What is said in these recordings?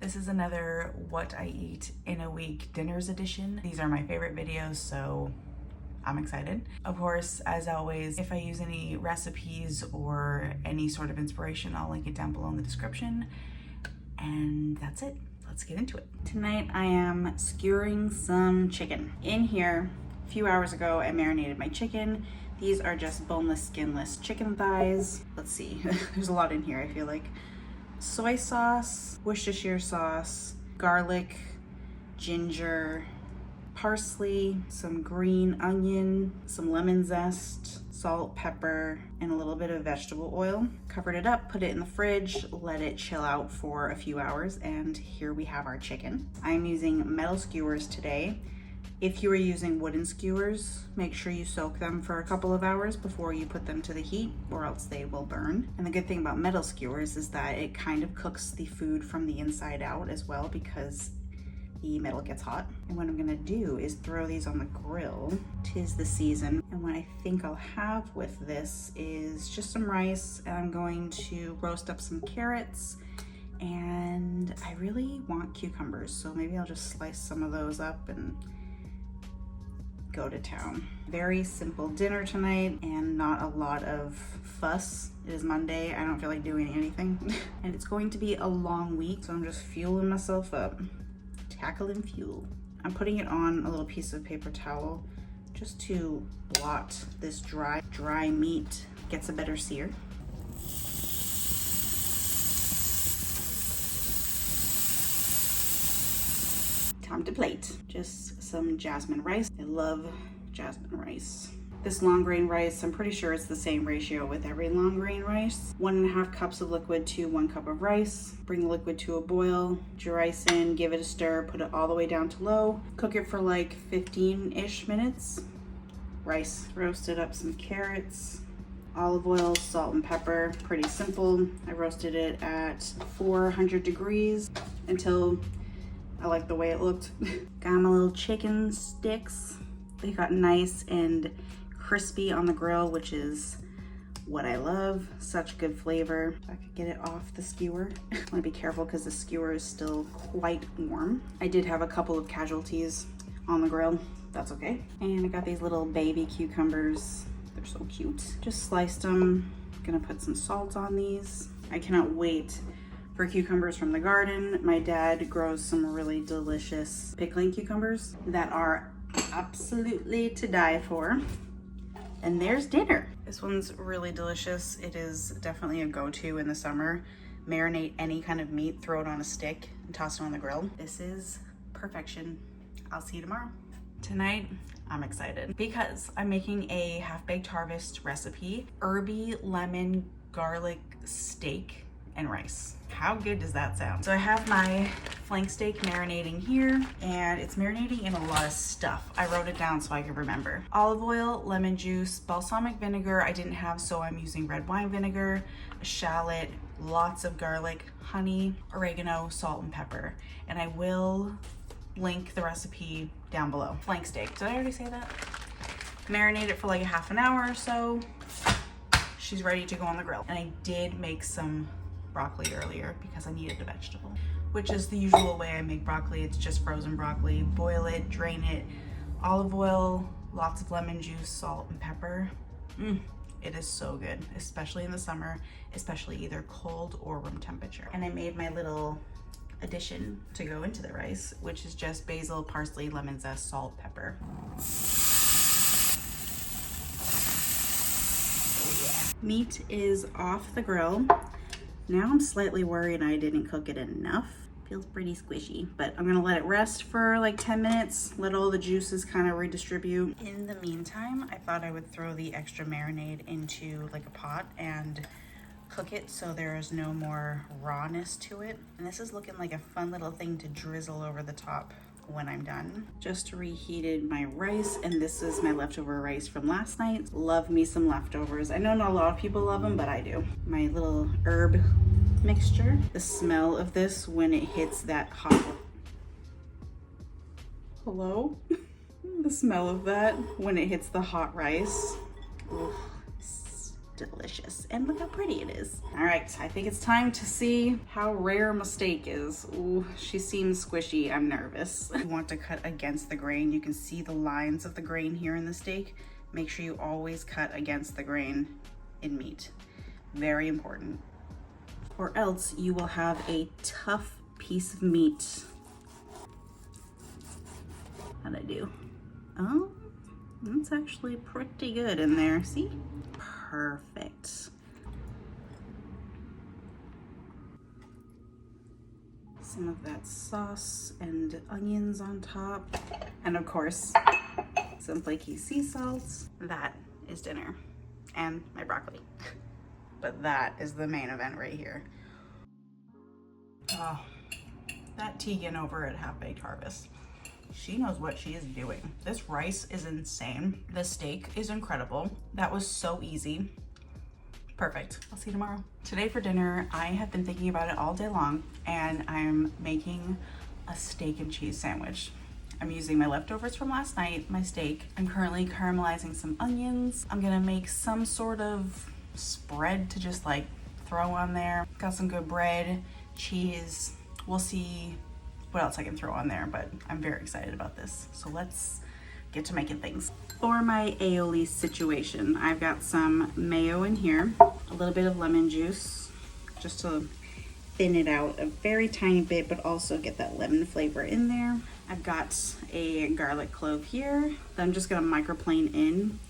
This is another what I eat in a week dinners edition. These are my favorite videos, so I'm excited. Of course, as always, if I use any recipes or any sort of inspiration, I'll link it down below in the description. And that's it. Let's get into it. Tonight I am skewering some chicken. In here, a few hours ago, I marinated my chicken. These are just boneless, skinless chicken thighs. Let's see, there's a lot in here, I feel like. Soy sauce, Worcestershire sauce, garlic, ginger, parsley, some green onion, some lemon zest, salt, pepper, and a little bit of vegetable oil. Covered it up, put it in the fridge, let it chill out for a few hours, and here we have our chicken. I'm using metal skewers today. If you are using wooden skewers, make sure you soak them for a couple of hours before you put them to the heat, or else they will burn. And the good thing about metal skewers is that it kind of cooks the food from the inside out as well, because the metal gets hot. And what I'm gonna do is throw these on the grill. 'Tis the season. And what I think I'll have with this is just some rice, and I'm going to roast up some carrots, and I really want cucumbers, so maybe I'll just slice some of those up and go to town. Very simple dinner tonight and not a lot of fuss. It is Monday, I don't feel like doing anything. And it's going to be a long week, so I'm just fueling myself up. Tackling fuel. I'm putting it on a little piece of paper towel just to blot this dry meat, gets a better sear. Time to plate. Just some jasmine rice. I love jasmine rice. This long grain rice, I'm pretty sure it's the same ratio with every long grain rice. 1.5 cups of liquid to 1 cup of rice. Bring the liquid to a boil, put your rice in, give it a stir, put it all the way down to low. Cook it for like 15-ish minutes. Rice. Roasted up some carrots, olive oil, salt and pepper. Pretty simple. I roasted it at 400 degrees until I like the way it looked. Got my little chicken sticks. They got nice and crispy on the grill, which is what I love. Such good flavor. If I could get it off the skewer. I want to be careful because the skewer is still quite warm. I did have a couple of casualties on the grill. That's okay. And I got these little baby cucumbers. They're so cute. Just sliced them. Gonna put some salt on these. I cannot wait for cucumbers from the garden. My dad grows some really delicious pickling cucumbers that are absolutely to die for. And there's dinner. This one's really delicious. It is definitely a go-to in the summer. Marinate any kind of meat, throw it on a stick, and toss it on the grill. This is perfection. I'll see you tomorrow. Tonight, I'm excited because I'm making a half-baked harvest recipe. Herby lemon garlic steak and rice. How good does that sound? So I have my flank steak marinating here, and it's marinating in a lot of stuff. I wrote it down so I can remember. Olive oil, lemon juice, balsamic vinegar I didn't have, so I'm using red wine vinegar, a shallot, lots of garlic, honey, oregano, salt, and pepper. And I will link the recipe down below. Flank steak, did I already say that? Marinate it for like a half an hour or so. She's ready to go on the grill. And I did make some broccoli earlier because I needed a vegetable, which is the usual way I make broccoli. It's just frozen broccoli. Boil it, drain it, olive oil, lots of lemon juice, salt, and pepper. It is so good, especially in the summer, especially either cold or room temperature. And I made my little addition to go into the rice, which is just basil, parsley, lemon zest, salt, pepper. Oh yeah. Meat is off the grill. Now I'm slightly worried I didn't cook it enough. Feels pretty squishy, but I'm gonna let it rest for like 10 minutes, let all the juices kind of redistribute. In the meantime, I thought I would throw the extra marinade into like a pot and cook it so there is no more rawness to it. And this is looking like a fun little thing to drizzle over the top when I'm done. Just reheated my rice, and this is my leftover rice from last night. Love me some leftovers. I know not a lot of people love them, but I do. My little herb mixture. The smell of this when it hits that hot... Hello? The smell of that when it hits the hot rice. Oof. delicious. And look how pretty it is. All right, I think it's time to see how rare my steak is. Ooh, she seems squishy. I'm nervous. You want to cut against the grain. You can see the lines of the grain here in the steak. Make sure you always cut against the grain in meat. Very important. Or else you will have a tough piece of meat. How'd I do? Oh, that's actually pretty good in there. See? Perfect. Some of that sauce and onions on top. And of course, some flaky sea salt. That is dinner. And my broccoli. But that is the main event right here. Oh, that Tegan over at Half Baked Harvest. She knows what she is doing. This rice is insane. The steak is incredible. That was so easy. Perfect. I'll see you tomorrow. Today for dinner, I have been thinking about it all day long, and I'm making a steak and cheese sandwich. I'm using my leftovers from last night, my steak. I'm currently caramelizing some onions. I'm gonna make some sort of spread to just like throw on there. Got some good bread, cheese. We'll see what else I can throw on there, but I'm very excited about this. So let's get to making things. For my aioli situation, I've got some mayo in here, a little bit of lemon juice, just to thin it out a very tiny bit, but also get that lemon flavor in there. I've got a garlic clove here that I'm just gonna microplane in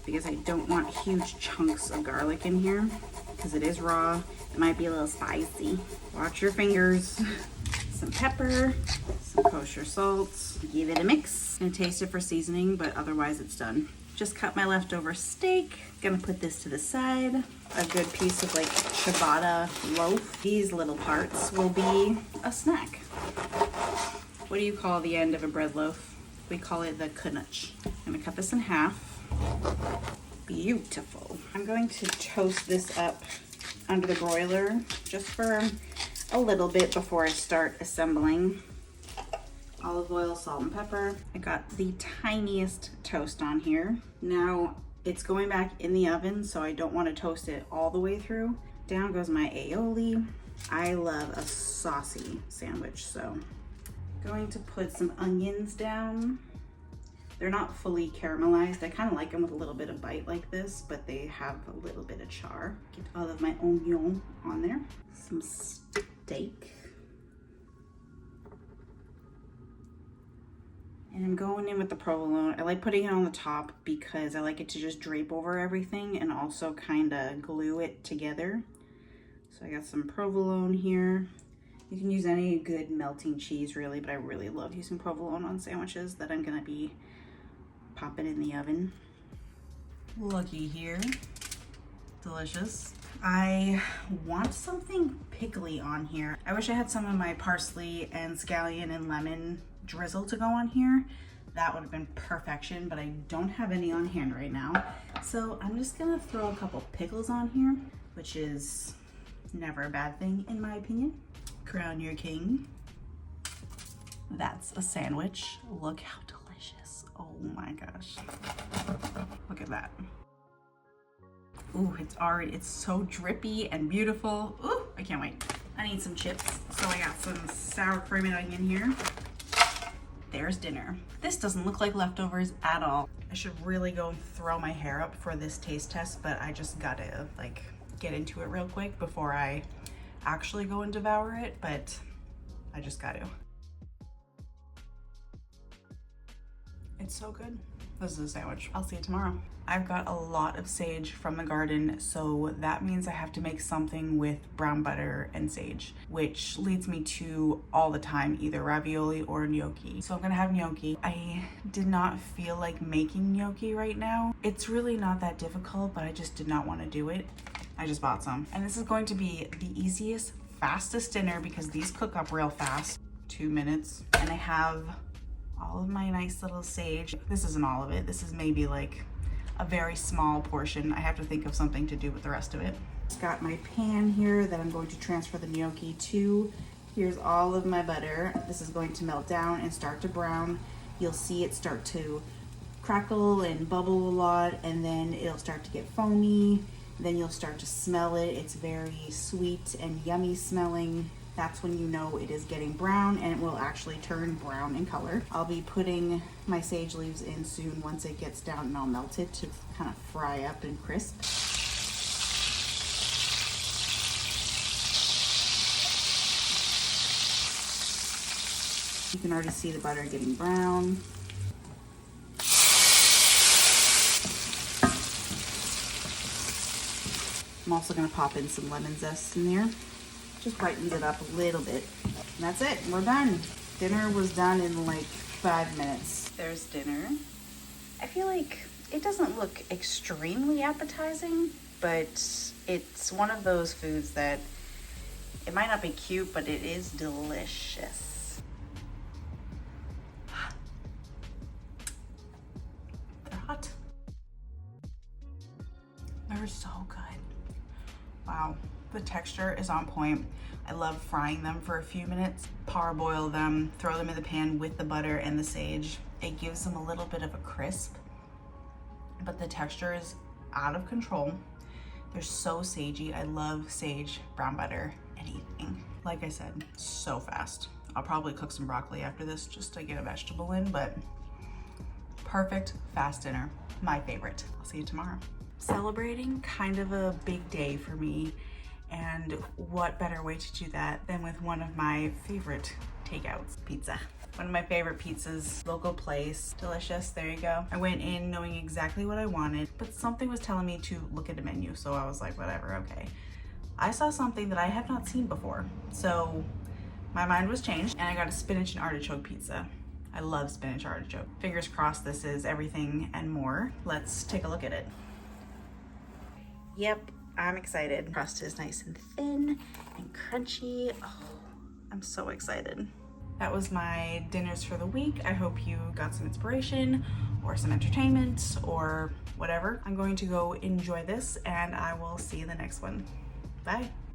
because I don't want huge chunks of garlic in here because it is raw. It might be a little spicy. Watch your fingers. Some pepper, some kosher salt, give it a mix. Gonna taste it for seasoning, but otherwise it's done. Just cut my leftover steak. Gonna put this to the side. A good piece of like ciabatta loaf. These little parts will be a snack. What do you call the end of a bread loaf? We call it the Gnocchi. I'm gonna cut this in half. Beautiful. I'm going to toast this up under the broiler just for a little bit before I start assembling. Olive oil, salt, and pepper. I got the tiniest toast on here. Now it's going back in the oven, so I don't want to toast it all the way through. Down goes my aioli. I love a saucy sandwich, so going to put some onions down. They're not fully caramelized. I kind of like them with a little bit of bite like this, but they have a little bit of char. Get all of my onion on there. Some steak. And I'm going in with the provolone. I like putting it on the top because I like it to just drape over everything and also kind of glue it together. So I got some provolone here. You can use any good melting cheese really, but I really love using provolone on sandwiches that I'm gonna be popping in the oven. Looky here, delicious. I want something pickly on here. I wish I had some of my parsley and scallion and lemon drizzle to go on here. That would have been perfection, but I don't have any on hand right now. So I'm just gonna throw a couple pickles on here, which is never a bad thing in my opinion. Crown your king. That's a sandwich. Look how delicious. Oh my gosh. Look at that. Ooh, it's so drippy and beautiful. Ooh, I can't wait. I need some chips. So I got some sour cream and onion here. There's dinner. This doesn't look like leftovers at all. I should really go and throw my hair up for this taste test, but I just gotta like get into it real quick before I actually go and devour it, but I just got to. It's so good. This is a sandwich. I'll see you tomorrow. I've got a lot of sage from the garden, so that means I have to make something with brown butter and sage, which leads me to all the time either ravioli or gnocchi. So I'm gonna have gnocchi. I did not feel like making gnocchi right now. It's really not that difficult, but I just did not want to do it. I just bought some. And this is going to be the easiest, fastest dinner because these cook up real fast. 2 minutes. And I have all of my nice little sage. This isn't all of it. This is maybe like a very small portion. I have to think of something to do with the rest of it. Just got my pan here that I'm going to transfer the gnocchi to. Here's all of my butter. This is going to melt down and start to brown. You'll see it start to crackle and bubble a lot, and then it'll start to get foamy. Then you'll start to smell it. It's very sweet and yummy smelling. That's when you know it is getting brown, and it will actually turn brown in color. I'll be putting my sage leaves in soon once it gets down, and I'll melt it to kind of fry up and crisp. You can already see the butter getting brown. I'm also gonna pop in some lemon zest in there. Just brightens it up a little bit. And that's it, we're done. Dinner was done in like 5 minutes. There's dinner. I feel like it doesn't look extremely appetizing, but it's one of those foods that it might not be cute, but it is delicious. They're hot. They're so good. Wow, the texture is on point. I love frying them for a few minutes. Parboil them, throw them in the pan with the butter and the sage. It gives them a little bit of a crisp, but the texture is out of control. They're so sagey. I love sage, brown butter, anything. Like I said, so fast. I'll probably cook some broccoli after this just to get a vegetable in, but perfect fast dinner. My favorite. I'll see you tomorrow. Celebrating kind of a big day for me, and what better way to do that than with one of my favorite takeouts, pizza. One of my favorite pizzas, local place, delicious, there you go. I went in knowing exactly what I wanted, but something was telling me to look at a menu, so I was like, whatever, okay. I saw something that I have not seen before, so my mind was changed, and I got a spinach and artichoke pizza. I love spinach artichoke. Fingers crossed this is everything and more. Let's take a look at it. Yep, I'm excited. Crust is nice and thin and crunchy. Oh, I'm so excited. That was my dinners for the week. I hope you got some inspiration or some entertainment or whatever. I'm going to go enjoy this, and I will see you in the next one. Bye.